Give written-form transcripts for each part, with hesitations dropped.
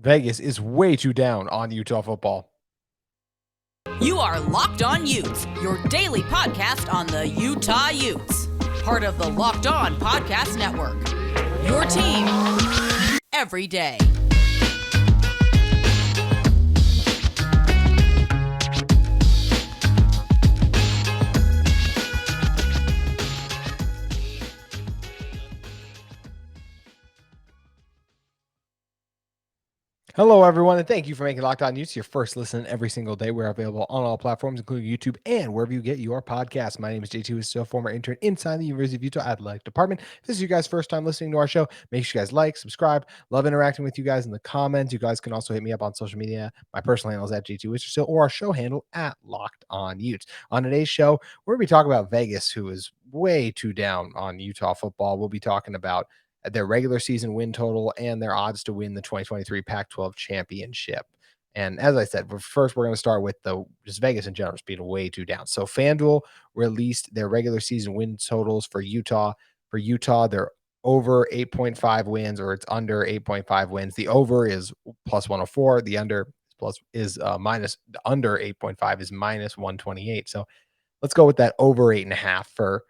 Vegas is way too down on Utah football. You are Locked On Utes, your daily podcast on the Utah Utes. Part of the Locked On Podcast Network. Your team every day. Hello, everyone, and thank you for making Locked On Utes your first listen every single day. We're available on all platforms, including YouTube and wherever you get your podcasts. My name is JT Wistrcill, former intern inside the University of Utah Athletic Department. If this is you guys' first time listening to our show, make sure you guys like, subscribe. Love interacting with you guys in the comments. You guys can also hit me up on social media. My personal handle is at JT Wistrcill or our show handle at Locked On Utes. On today's show, we're going to be talking about Vegas, who is way too down on Utah football. We'll be talking about their regular season win total and their odds to win the 2023 Pac-12 Championship. And as I said, first we're going to start with just Vegas in general being way too down. So FanDuel released their regular season win totals for Utah. For Utah, they're over 8.5 wins, or it's under 8.5 wins. The over is plus 104. The under is minus. The under 8.5 is minus 128. So let's go with that over 8.5 for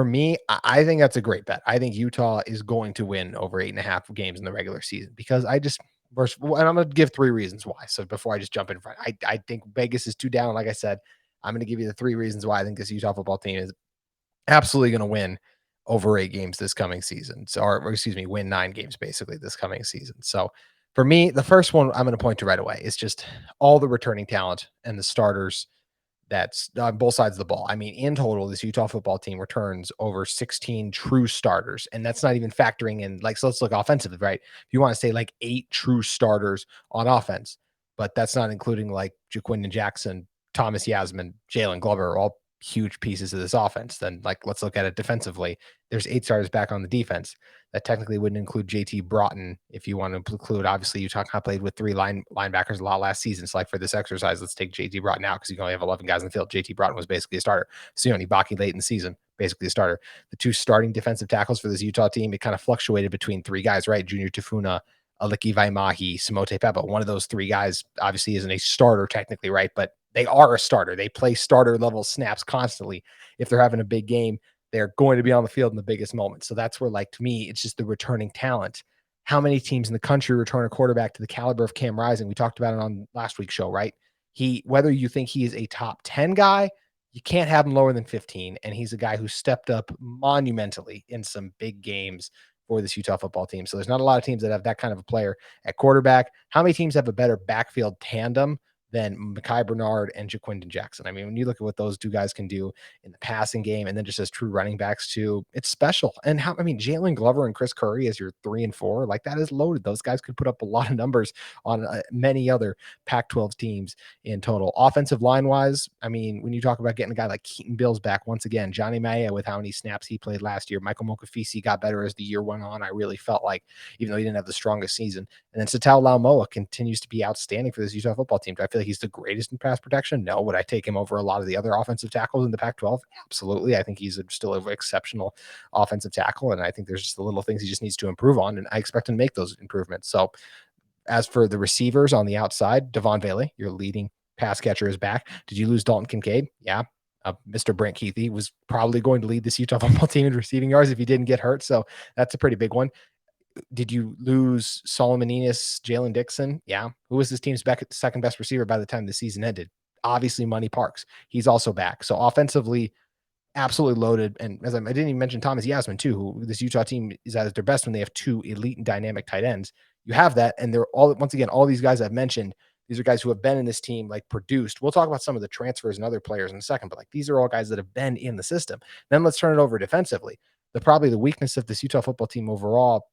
me. I think that's a great bet. I think Utah is going to win over 8.5 games in the regular season because and I'm going to give three reasons why. So before I just jump in front, I think Vegas is too down. Like I said, I'm going to give you the three reasons why I think this Utah football team is absolutely going to win over 8 games this coming season. So, or excuse me, win 9 games basically this coming season. So for me, the first one I'm going to point to right away is just all the returning talent and the starters that's on both sides of the ball. I mean, in total, this Utah football team returns over 16 true starters. And that's not even factoring in, so let's look offensively, right? If you want to say 8 true starters on offense, but that's not including Jaquindon Jackson, Thomas Yasmin, Jalen Glover, all huge pieces of this offense. Then let's look at it defensively. There's 8 starters back on the defense. That technically wouldn't include JT Broughton if you want to include, obviously, Utah played with 3 linebackers a lot last season. So for this exercise, let's take JT Broughton out because you can only have 11 guys in the field. JT Broughton was basically a starter. Sione Baki late in the season, basically a starter. The 2 starting defensive tackles for this Utah team, it kind of fluctuated between 3 guys, right? Junior Tafuna, Aliki Vaimahi, Samote Pepa. One of those 3 guys obviously isn't a starter technically, right? But they are a starter. They play starter level snaps constantly. If they're having a big game, they're going to be on the field in the biggest moments. So that's where, to me, it's just the returning talent. How many teams in the country return a quarterback to the caliber of Cam Rising? We talked about it on last week's show, right? Whether you think he is a top 10 guy, you can't have him lower than 15. And he's a guy who stepped up monumentally in some big games for this Utah football team. So there's not a lot of teams that have that kind of a player at quarterback. How many teams have a better backfield tandem than Mekhi Bernard and Jaquindon Jackson? I mean, when you look at what those 2 guys can do in the passing game and then just as true running backs too, it's special. And Jalen Glover and Chris Curry as your 3 and 4, that is loaded. Those guys could put up a lot of numbers on many other Pac-12 teams in total. Offensive line wise, when you talk about getting a guy like Keaton Bills back, once again, Johnny Maya with how many snaps he played last year, Michael Mokafisi got better as the year went on. I really felt like, even though he didn't have the strongest season, and then Satal Laumoa continues to be outstanding for this Utah football team. Do I feel like he's the greatest in pass protection? No. Would I take him over a lot of the other offensive tackles in the Pac-12? Absolutely. I think he's still an exceptional offensive tackle, and I think there's just the little things he just needs to improve on, and I expect him to make those improvements. So as for the receivers on the outside, Devon Bailey, your leading pass catcher, is back. Did you lose Dalton Kincaid? Yeah. Mr. Brent Keithy was probably going to lead this Utah football team in receiving yards if he didn't get hurt. So that's a pretty big one. Did you lose Solomon Enos, Jalen Dixon? Yeah. Who was this team's second best receiver by the time the season ended? Obviously, Money Parks. He's also back. So offensively, absolutely loaded. And as I didn't even mention Thomas Yasmin too, who this Utah team is at their best when they have 2 elite and dynamic tight ends. You have that, and they're all these guys I've mentioned. These are guys who have been in this team, produced. We'll talk about some of the transfers and other players in a second, but these are all guys that have been in the system. Then let's turn it over defensively. Probably the weakness of this Utah football team overall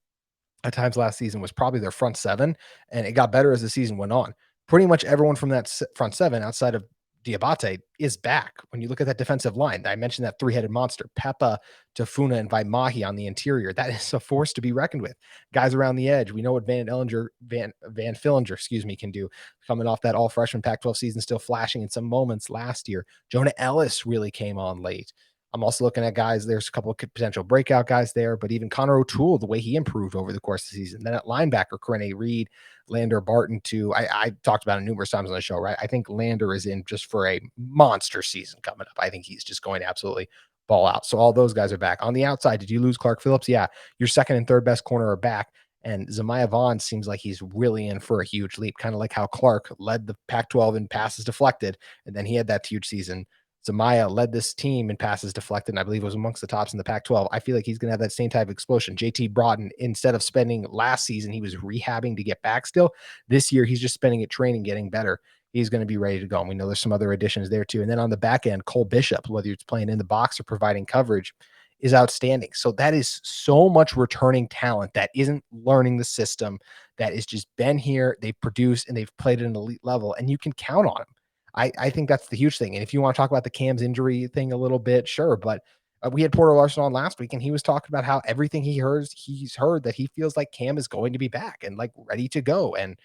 at times last season was probably their front 7, and it got better as the season went on. Pretty much everyone from that front 7 outside of Diabate is back. When you look at that defensive line, I mentioned that 3-headed monster, Pepa, Tafuna, and Vaimahi on the interior. That is a force to be reckoned with. Guys around the edge, we know what Van Fillinger, can do. Coming off that all-freshman Pac-12 season, still flashing in some moments last year. Jonah Ellis really came on late. I'm also looking at guys. There's a couple of potential breakout guys there, but even Connor O'Toole, the way he improved over the course of the season. Then at linebacker, Corene Reed, Lander Barton, too. I talked about it numerous times on the show, right? I think Lander is in just for a monster season coming up. I think he's just going to absolutely ball out. So all those guys are back. On the outside, did you lose Clark Phillips? Yeah. Your second and third best corner are back. And Zamiah Vaughn seems like he's really in for a huge leap, kind of like how Clark led the Pac-12 in passes deflected, and then he had that huge season. Zamiah led this team in passes deflected, and I believe was amongst the tops in the Pac-12. I feel like he's going to have that same type of explosion. JT Broughton, instead of spending last season, he was rehabbing to get back still. This year, he's just spending it training, getting better. He's going to be ready to go. And we know there's some other additions there too. And then on the back end, Cole Bishop, whether it's playing in the box or providing coverage, is outstanding. So that is so much returning talent that isn't learning the system, that is just been here, they've produced, and they've played at an elite level, and you can count on them. I think that's the huge thing. And if you want to talk about the Cam's injury thing a little bit, sure. But we had Porter Larson on last week, and he was talking about how everything he's heard that he feels like Cam is going to be back and like ready to go. And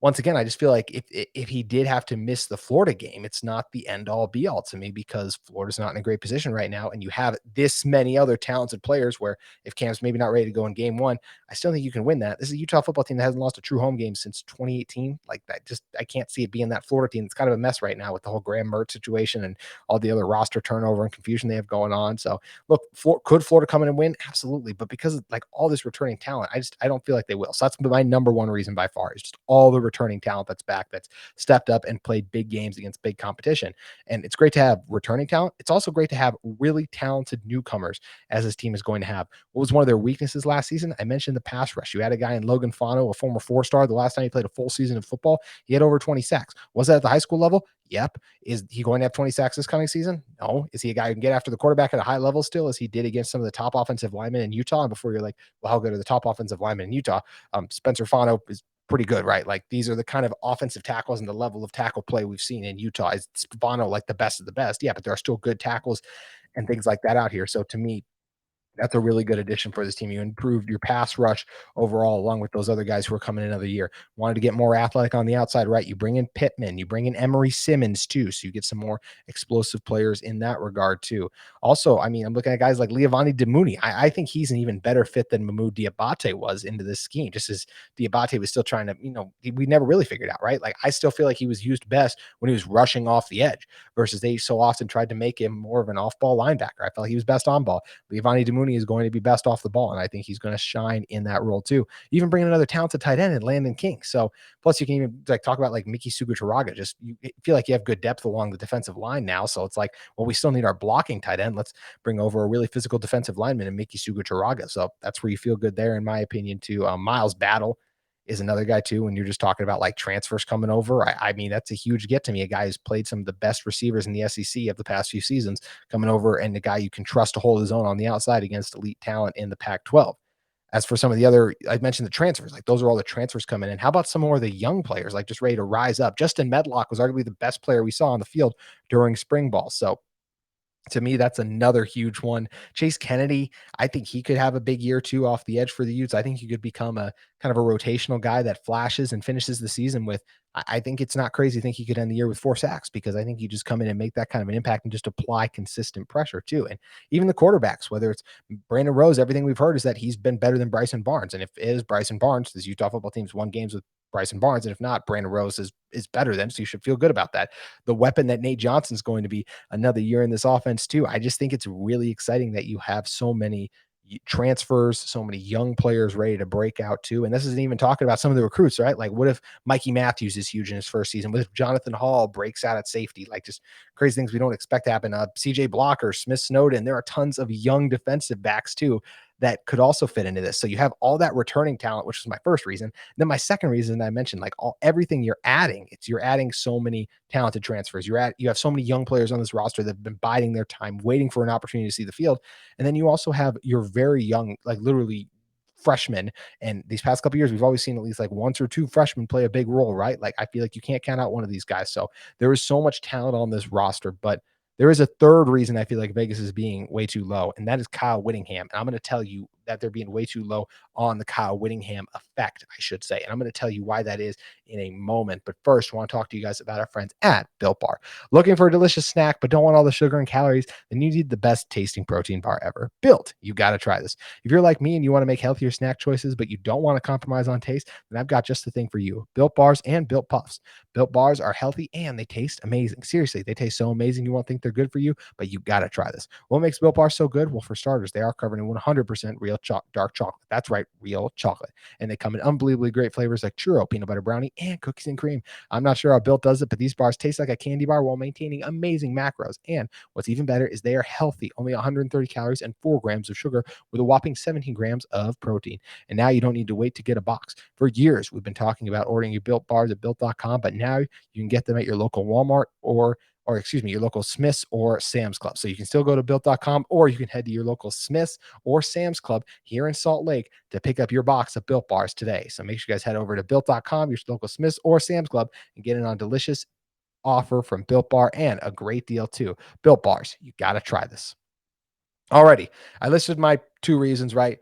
once again, I just feel like if he did have to miss the Florida game, it's not the end all be all to me, because Florida's not in a great position right now. And you have this many other talented players where if Cam's maybe not ready to go in game one, I still think you can win that. This is a Utah football team that hasn't lost a true home game since 2018. Like that, I can't see it being that Florida team. It's kind of a mess right now with the whole Graham Mertz situation and all the other roster turnover and confusion they have going on. So look, could Florida come in and win? Absolutely. But because of like all this returning talent, I don't feel like they will. So that's my number one reason by far, is just all the returning talent that's back, that's stepped up and played big games against big competition. And it's great to have returning talent. It's also great to have really talented newcomers, as this team is going to have. What was one of their weaknesses last season? I mentioned the pass rush. You had a guy in Logan Fano, a former 4-star. The last time he played a full season of football, he had over 20 sacks. Was that at the high school level? Yep. Is he going to have 20 sacks this coming season? No. Is he a guy who can get after the quarterback at a high level still, as he did against some of the top offensive linemen in Utah? And before you're like, well, how good are the top offensive linemen in Utah? Spencer Fano is pretty good, right? Like these are the kind of offensive tackles and the level of tackle play we've seen in Utah. Is Fano like the best of the best? Yeah, but there are still good tackles and things like that out here. So to me, that's a really good addition for this team. You improved your pass rush overall, along with those other guys who are coming in another year. Wanted to get more athletic on the outside, right? You bring in Pittman, you bring in Emery Simmons too, so you get some more explosive players in that regard too. Also, I mean, I'm looking at guys like Leavani Demuni. I think he's an even better fit than Mahmoud Diabate was into this scheme. Just as Diabate was still trying to, we never really figured out, right? Like I still feel like he was used best when he was rushing off the edge, versus they so often tried to make him more of an off-ball linebacker. I felt like he was best on ball. Leavani Demuni is going to be best off the ball, and I think he's going to shine in that role too. You even bring in another talented tight end in Landon King. So plus you can even like talk about like Miki Suguturaga. Just you feel like you have good depth along the defensive line now. So it's like, well, we still need our blocking tight end. Let's bring over a really physical defensive lineman in Miki Suguturaga. So that's where you feel good there, in my opinion, too. Miles Battle is another guy too. When you're just talking about like transfers coming over, I mean, that's a huge get to me. A guy who's played some of the best receivers in the SEC of the past few seasons coming over, and a guy you can trust to hold his own on the outside against elite talent in the Pac-12. As for some of the other, I mentioned the transfers, like those are all the transfers coming in. How about some more of the young players, like just ready to rise up? Justin Medlock was arguably the best player we saw on the field during spring ball. So to me, that's another huge one. Chase Kennedy, I think he could have a big year too off the edge for the Utes. I think he could become a kind of a rotational guy that flashes and finishes the season with. I think it's not crazy to think he could end the year with 4 sacks, because I think you just come in and make that kind of an impact and just apply consistent pressure too. And even the quarterbacks, whether it's Brandon Rose, everything we've heard is that he's been better than Bryson Barnes. And if it is Bryson Barnes, this Utah football team's won games with Bryson Barnes. And if not, Brandon Rose is better than, so you should feel good about that. The weapon that Nate Johnson's going to be another year in this offense too. I just think it's really exciting that you have so many transfers, so many young players ready to break out too. And this isn't even talking about some of the recruits, right? Like what if Mikey Matthews is huge in his first season? What if Jonathan Hall breaks out at safety? Like just crazy things we don't expect to happen. CJ Blocker, Smith Snowden, there are tons of young defensive backs too that could also fit into this. So you have all that returning talent, which was my first reason. And then my second reason I mentioned, like everything you're adding, you're adding so many talented transfers. You have so many young players on this roster that have been biding their time, waiting for an opportunity to see the field. And then you also have your very young, like literally freshmen. And these past couple of years, we've always seen at least like once or two freshmen play a big role, right? Like I feel like you can't count out one of these guys. So there is so much talent on this roster, but there is a third reason I feel like Vegas is being way too low, and that is Kyle Whittingham. And I'm going to tell you that they're being way too low on the Kyle Whittingham effect, I should say. And I'm going to tell you why that is in a moment. But first, I want to talk to you guys about our friends at Built Bar. Looking for a delicious snack, but don't want all the sugar and calories? Then you need the best tasting protein bar ever. Built, you got to try this. If you're like me and you want to make healthier snack choices, but you don't want to compromise on taste, then I've got just the thing for you. Built Bars and Built Puffs. Built Bars are healthy and they taste amazing. Seriously, they taste so amazing you won't think they're good for you, but you got to try this. What makes Built Bars so good? Well, for starters, they are covered in 100% real dark chocolate. That's right, real chocolate. And they come in unbelievably great flavors like churro, peanut butter brownie, and cookies and cream. I'm not sure how Built does it, but these bars taste like a candy bar while maintaining amazing macros. And what's even better is they are healthy, only 130 calories and 4 grams of sugar with a whopping 17 grams of protein. And now you don't need to wait to get a box. For years, we've been talking about ordering your Built bars at Built.com, but now you can get them at your local Walmart or your local Smith's or Sam's Club. So you can still go to Built.com, or you can head to your local Smith's or Sam's Club here in Salt Lake to pick up your box of Built Bars today. So make sure you guys head over to Built.com, your local Smith's or Sam's Club, and get in on a delicious offer from Built Bar and a great deal too. Built Bars, you got to try this. Alrighty, I listed my 2 reasons, right?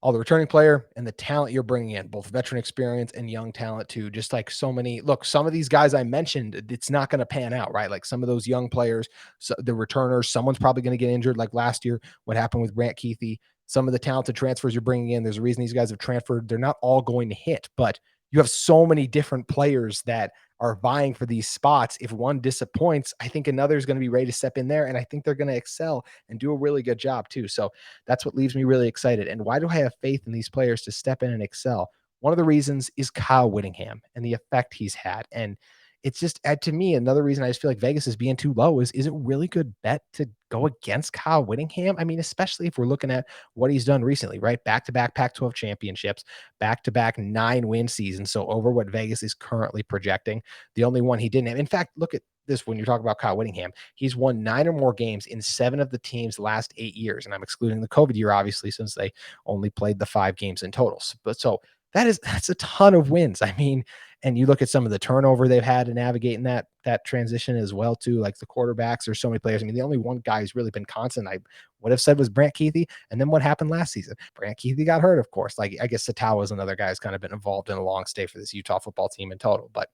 All the returning player and the talent you're bringing in, both veteran experience and young talent too. Just like so many, look, some of these guys I mentioned, it's not going to pan out, right? Like some of those young players, so the returners, someone's probably going to get injured. Like last year, what happened with Brant Keithy. Some of the talented transfers you're bringing in, there's a reason these guys have transferred. They're not all going to hit, but you have so many different players that are vying for these spots. If one disappoints, I think another is going to be ready to step in there, and I think they're going to excel and do a really good job too. So that's what leaves me really excited. And why do I have faith in these players to step in and excel? One of the reasons is Kyle Whittingham and the effect he's had. And it's just, to me, another reason I just feel like Vegas is being too low is it a really good bet to go against Kyle Whittingham? I mean, especially if we're looking at what he's done recently, right? Back-to-back Pac-12 championships, back-to-back 9-win seasons. So over what Vegas is currently projecting. The only one he didn't have. In fact, look at this when you're talking about Kyle Whittingham. He's won 9 or more games in 7 of the team's last 8 years. And I'm excluding the COVID year, obviously, since they only played the 5 games in total. But so that's a ton of wins. I mean, and you look at some of the turnover they've had to navigate in that transition as well, too. Like the quarterbacks, there's so many players. I mean, the only one guy who's really been constant, I would have said, was Brant Keithy. And then what happened last season? Brant Keithy got hurt, of course. Like, I guess Satawa is another guy who's kind of been involved in a long stay for this Utah football team in total. But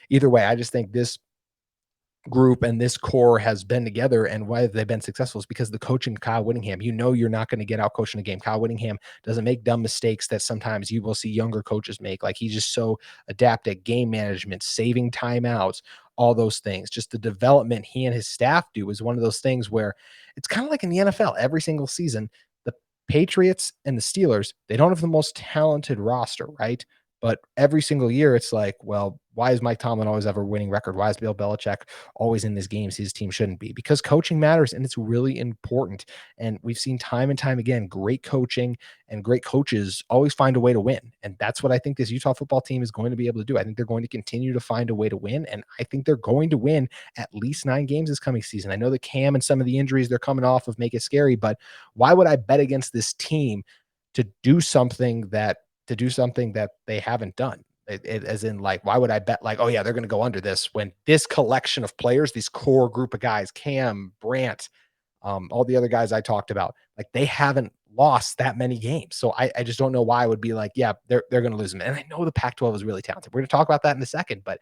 either way, I just think this group and this core has been together, and why they've been successful is because the coaching Kyle Whittingham. You know you're not going to get out coached in a game. Kyle Whittingham doesn't make dumb mistakes that sometimes you will see younger coaches make. Like he's just so adept at game management, saving timeouts, all those things. Just the development he and his staff do is one of those things where it's kind of like in the NFL every single season. The Patriots and the Steelers, they don't have the most talented roster, right? But every single year, it's like, well, why is Mike Tomlin always have a winning record? Why is Bill Belichick always in these games his team shouldn't be? Because coaching matters, and it's really important. And we've seen time and time again, great coaching and great coaches always find a way to win. And that's what I think this Utah football team is going to be able to do. I think they're going to continue to find a way to win, and I think they're going to win at least 9 games this coming season. I know the Cam and some of the injuries they're coming off of make it scary, but why would I bet against this team to do something that they haven't done? As in, like, why would I bet like, oh yeah, they're going to go under this, when this collection of players, this core group of guys, Cam, Brant, all the other guys I talked about, like they haven't lost that many games. So I just don't know why I would be like, yeah, they're going to lose them. And I know the Pac-12 is really talented. We're going to talk about that in a second, but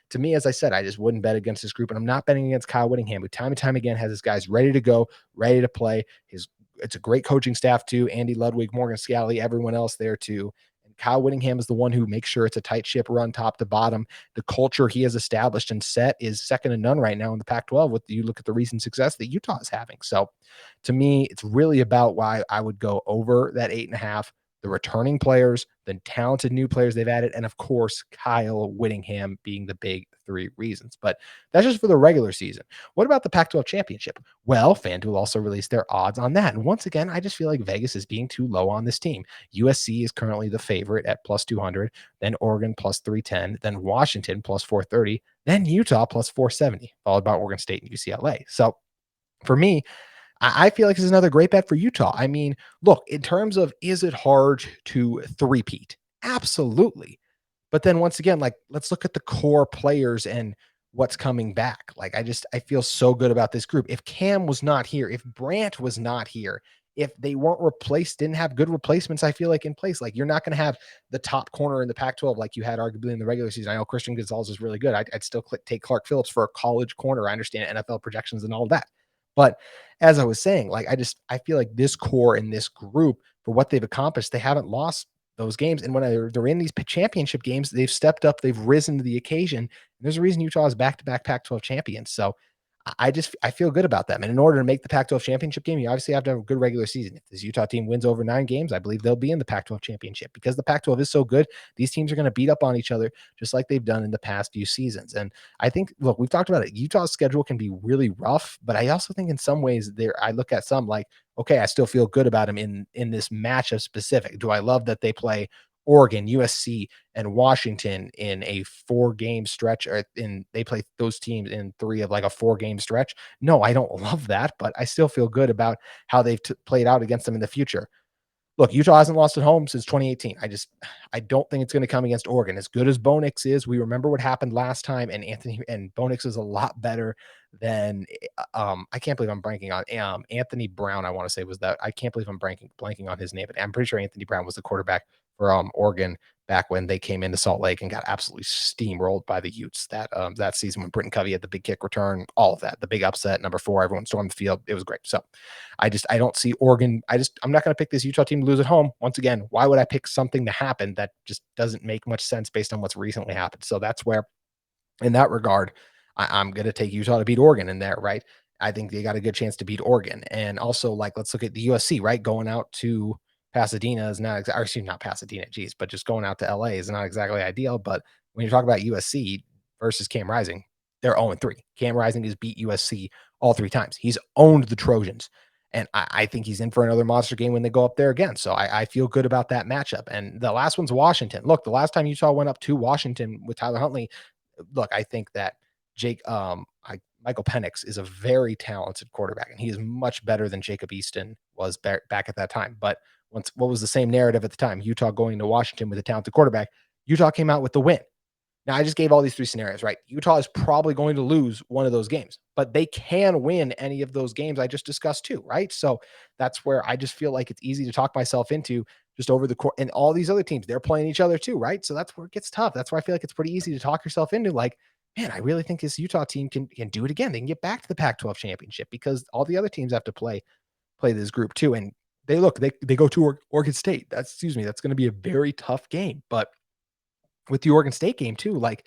to me, as I said, I just wouldn't bet against this group. And I'm not betting against Kyle Whittingham, who time and time again has his guys ready to go, ready to play. It's a great coaching staff too. Andy Ludwig, Morgan Scalley, everyone else there too. And Kyle Whittingham is the one who makes sure it's a tight ship run top to bottom. The culture he has established and set is second to none right now in the Pac-12. With you look at the recent success that Utah is having. So to me, it's really about why I would go over that 8.5. The returning players, the talented new players they've added, and of course, Kyle Whittingham being the big 3 reasons. But that's just for the regular season. What about the Pac-12 Championship? Well, FanDuel also released their odds on that. And once again, I just feel like Vegas is being too low on this team. USC is currently the favorite at plus 200, then Oregon plus 310, then Washington plus 430, then Utah plus 470, followed by Oregon State and UCLA. So for me, I feel like this is another great bet for Utah. I mean, look, in terms of, is it hard to three-peat? Absolutely. But then once again, like, let's look at the core players and what's coming back. Like, I feel so good about this group. If Cam was not here, if Brant was not here, if they weren't replaced, didn't have good replacements, I feel like in place. Like you're not going to have the top corner in the Pac-12 like you had arguably in the regular season. I know Christian Gonzalez is really good. I'd still take Clark Phillips for a college corner. I understand NFL projections and all of that. But as I was saying, like I feel like this core and this group for what they've accomplished, they haven't lost those games. And when they're in these championship games, they've stepped up, they've risen to the occasion. And there's a reason Utah is back-to-back Pac-12 champions. So I feel good about them. And in order to make the Pac-12 championship game, you obviously have to have a good regular season. If this Utah team wins over 9 games, I believe they'll be in the Pac-12 championship because the Pac-12 is so good. These teams are going to beat up on each other just like they've done in the past few seasons. And I think, look, we've talked about it. Utah's schedule can be really rough, but I also think in some ways I look at some like, okay, I still feel good about them in this matchup specific. Do I love that they play Oregon, USC, and Washington in a 4-game stretch, or they play those teams in 3 of like a 4-game stretch? No, I don't love that, but I still feel good about how they've played out against them in the future. Look, Utah hasn't lost at home since 2018. I don't think it's going to come against Oregon. As good as Bo Nix is, we remember what happened last time, and Bo Nix is a lot better than I can't believe I'm blanking on Anthony Brown. I want to say was that I can't believe I'm blanking on his name, but I'm pretty sure Anthony Brown was the quarterback for Oregon back when they came into Salt Lake and got absolutely steamrolled by the Utes that season when Britton Covey had the big kick return, all of that, the big upset, number 4, everyone stormed the field. It was great. So I don't see Oregon. I'm not going to pick this Utah team to lose at home. Once again, why would I pick something to happen that just doesn't make much sense based on what's recently happened? So that's where, in that regard, I'm going to take Utah to beat Oregon in there, right? I think they got a good chance to beat Oregon. And also, like, let's look at the USC, right? Going out to Pasadena is not, or excuse me, not Pasadena, geez, but just going out to LA is not exactly ideal. But when you talk about USC versus Cam Rising, they're 0-3. Cam Rising has beat USC all 3 times. He's owned the Trojans. And I think he's in for another monster game when they go up there again. So I feel good about that matchup. And the last one's Washington. Look, the last time Utah went up to Washington with Tyler Huntley, look, I think that Michael Penix is a very talented quarterback, and he is much better than Jacob Easton was back at that time. But what was the same narrative at the time? Utah going to Washington with a talented quarterback. Utah came out with the win. Now, I just gave all these 3 scenarios, right? Utah is probably going to lose one of those games, but they can win any of those games I just discussed too, right? So that's where I just feel like it's easy to talk myself into just over the court. And all these other teams, they're playing each other too, right? So that's where it gets tough. That's why I feel like it's pretty easy to talk yourself into like, man, I really think this Utah team can do it again. They can get back to the Pac-12 championship because all the other teams have to play this group too. And they go to Oregon State. That's going to be a very tough game, but with the Oregon State game too, like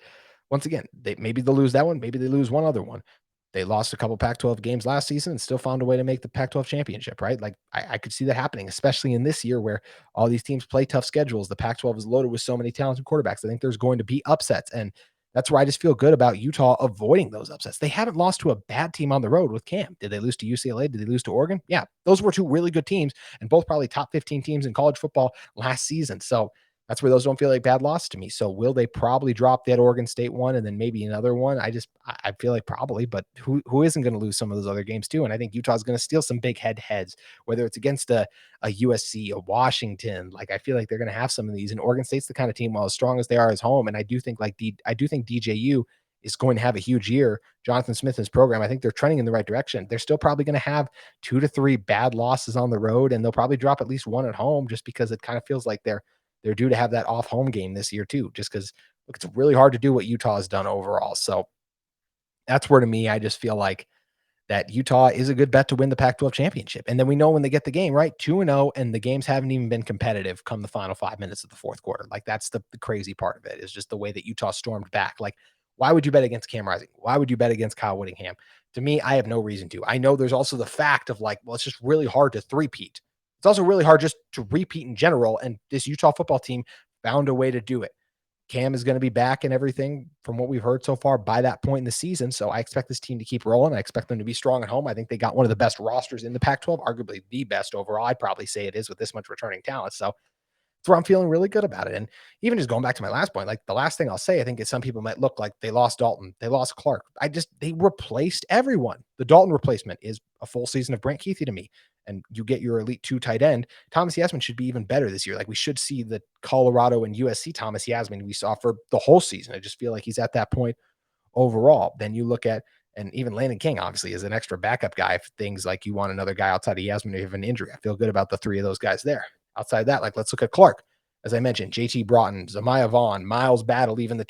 once again, maybe they'll lose that one, maybe they lose one other one. They lost a couple Pac-12 games last season and still found a way to make the Pac-12 championship, right? Like I could see that happening, especially in this year where all these teams play tough schedules. The Pac-12 is loaded with so many talented quarterbacks. I think there's going to be upsets, and that's where I just feel good about Utah avoiding those upsets. They haven't lost to a bad team on the road with Cam. Did they lose to UCLA? Did they lose to Oregon? Yeah, those were 2 really good teams and both probably top 15 teams in college football last season. So that's where those don't feel like bad loss to me. So will they probably drop that Oregon State one and then maybe another one? I feel like probably, but who isn't going to lose some of those other games too? And I think Utah's going to steal some big heads, whether it's against a USC, a Washington. Like I feel like they're going to have some of these. And Oregon State's the kind of team, while as strong as they are as home, and I do think DJU is going to have a huge year. Jonathan Smith and his program, I think they're trending in the right direction. They're still probably going to have 2 to 3 bad losses on the road, and they'll probably drop at least one at home just because it kind of feels like they're due to have that off home game this year too, just because it's really hard to do what Utah has done overall. So that's where, to me, I just feel like that Utah is a good bet to win the Pac-12 championship. And then we know when they get the game, right, 2-0, and the games haven't even been competitive come the final 5 minutes of the fourth quarter. Like that's the crazy part of it, is just the way that Utah stormed back. Like, why would you bet against Cam Rising? Why would you bet against Kyle Whittingham? To me, I have no reason to. I know there's also the fact of like, well, it's just really hard to three-peat. It's also really hard just to repeat in general, and this Utah football team found a way to do it. Cam is going to be back and everything from what we've heard so far by that point in the season, so I expect this team to keep rolling. I expect them to be strong at home. I think they got one of the best rosters in the Pac-12, arguably the best overall. I'd probably say it is with this much returning talent, so that's where I'm feeling really good about it. And even just going back to my last point, like the last thing I'll say, I think is some people might look like they lost Dalton, they lost Clark. They replaced everyone. The Dalton replacement is a full season of Brant Keithy to me. And you get your elite 2 tight end. Thomas Yasmin should be even better this year. Like we should see the Colorado and USC Thomas Yasmin we saw for the whole season. I just feel like he's at that point overall. Then you look at And even Landon King, obviously, is an extra backup guy if things like you want another guy outside of Yasmin or you have an injury. I feel good about the three of those guys there. Outside of that, like, let's look at Clark. As I mentioned, JT Broughton, Zamiah Vaughn, Miles Battle, even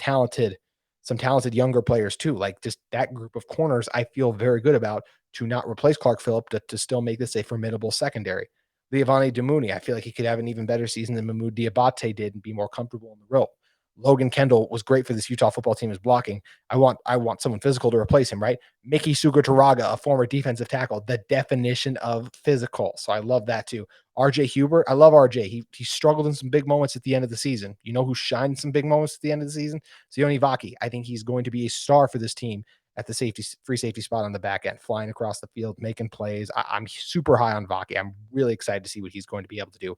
some talented younger players too. Like, just that group of corners, I feel very good about to not replace Clark Phillip, to still make this a formidable secondary. Leavani Damuni, I feel like he could have an even better season than Mahmoud Diabate did and be more comfortable in the role. Logan Kendall was great for this Utah football team as blocking. I want someone physical to replace him, right? Mickey Sugataraga, a former defensive tackle, the definition of physical. So I love that too. RJ Hubert, I love RJ. He struggled in some big moments at the end of the season. You know who shined some big moments at the end of the season? Sione Vaki. I think he's going to be a star for this team at the free safety spot on the back end, flying across the field, making plays. I'm super high on Vaki. I'm really excited to see what he's going to be able to do.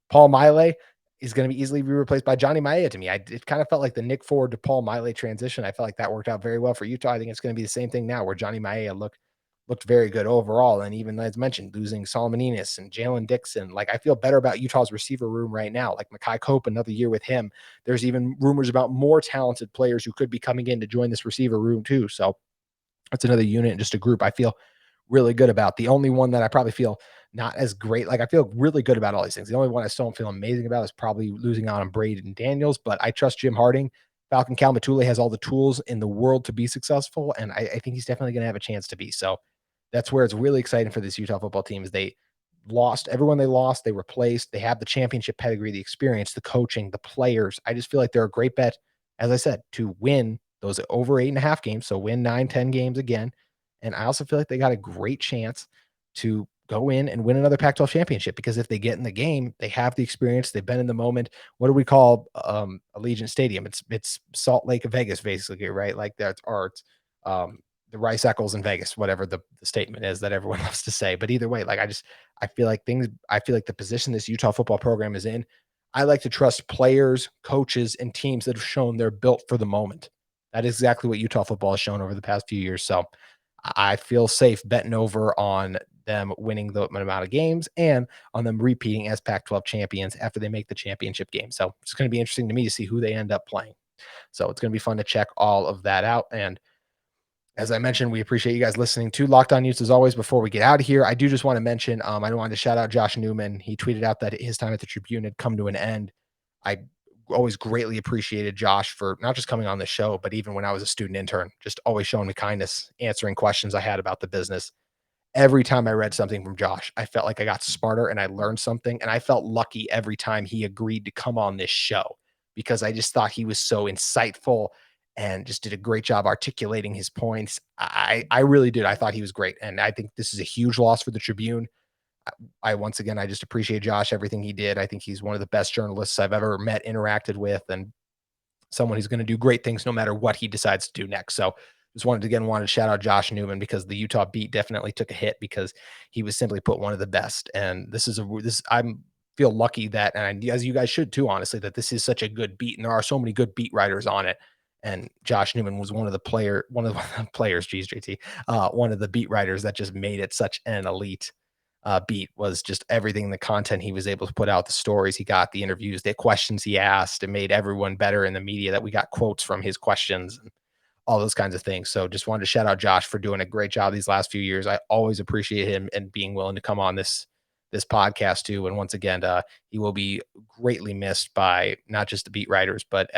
Paul Miley is going to be easily replaced by Johnny Maea to me. It kind of felt like the Nick Ford to Paul Miley transition. I felt like that worked out very well for Utah. I think it's going to be the same thing now where Johnny Maea looked very good overall. And even as mentioned, losing Solomon Enos and Jalen Dixon, like, I feel better about Utah's receiver room right now. Like Makai Cope, another year with him. There's even rumors about more talented players who could be coming in to join this receiver room too. So that's another unit and just a group I feel really good about. The only one that I probably feel not as great, like, I feel really good about all these things. The only one I still don't feel amazing about is probably losing out on Braden Daniels, but I trust Jim Harding. Falcon Kalmatule has all the tools in the world to be successful, and I think he's definitely going to have a chance to be. So that's where it's really exciting for this Utah football team is they lost everyone they lost, they replaced, they have the championship pedigree, the experience, the coaching, the players. I just feel like they're a great bet, as I said, to win those over 8.5 games. So win 9-10 games again. And I also feel like they got a great chance to go in and win another Pac-12 championship, because if they get in the game, they have the experience. They've been in the moment. What do we call Allegiant Stadium? It's Salt Lake Vegas, basically, right? Like that's art. The Rice Eccles in Vegas, whatever the statement is that everyone loves to say. But either way, like, I feel like the position this Utah football program is in, I like to trust players, coaches, and teams that have shown they're built for the moment. That is exactly what Utah football has shown over the past few years. So I feel safe betting over on them winning the amount of games and on them repeating as Pac-12 champions after they make the championship game. So it's going to be interesting to me to see who they end up playing. So it's going to be fun to check all of that out. And as I mentioned, we appreciate you guys listening to Locked On Utes as always. Before we get out of here, I do just want to mention, I wanted to shout out Josh Newman. He tweeted out that his time at the Tribune had come to an end. I always greatly appreciated Josh for not just coming on the show, but even when I was a student intern, just always showing me kindness, answering questions I had about the business. Every time I read something from Josh, I felt like I got smarter and I learned something. And I felt lucky every time he agreed to come on this show, because I just thought he was so insightful and just did a great job articulating his points. I really did. I thought he was great. And I think this is a huge loss for the Tribune. Once again, I just appreciate Josh, everything he did. I think he's one of the best journalists I've ever met, interacted with, and someone who's going to do great things no matter what he decides to do next. So just wanted to shout out Josh Newman, because the Utah beat definitely took a hit because he was simply put one of the best. And I'm feel lucky that, and as you guys should too, honestly, that this is such a good beat, and there are so many good beat writers on it. And Josh Newman was one of the players, geez, JT, one of the beat writers that just made it such an elite beat. Was just everything, the content he was able to put out, the stories he got, the interviews, the questions he asked, and made everyone better in the media, that we got quotes from his questions and all those kinds of things. So just wanted to shout out Josh for doing a great job these last few years. I always appreciate him and being willing to come on this podcast too. And once again, he will be greatly missed by not just the beat writers, but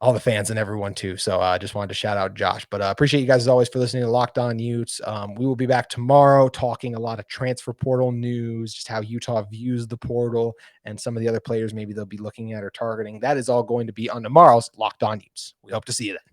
all the fans and everyone too. So I just wanted to shout out Josh, but appreciate you guys as always for listening to Locked On Utes. We will be back tomorrow talking a lot of transfer portal news, just how Utah views the portal and some of the other players maybe they'll be looking at or targeting. That is all going to be on tomorrow's Locked On Utes. We hope to see you then.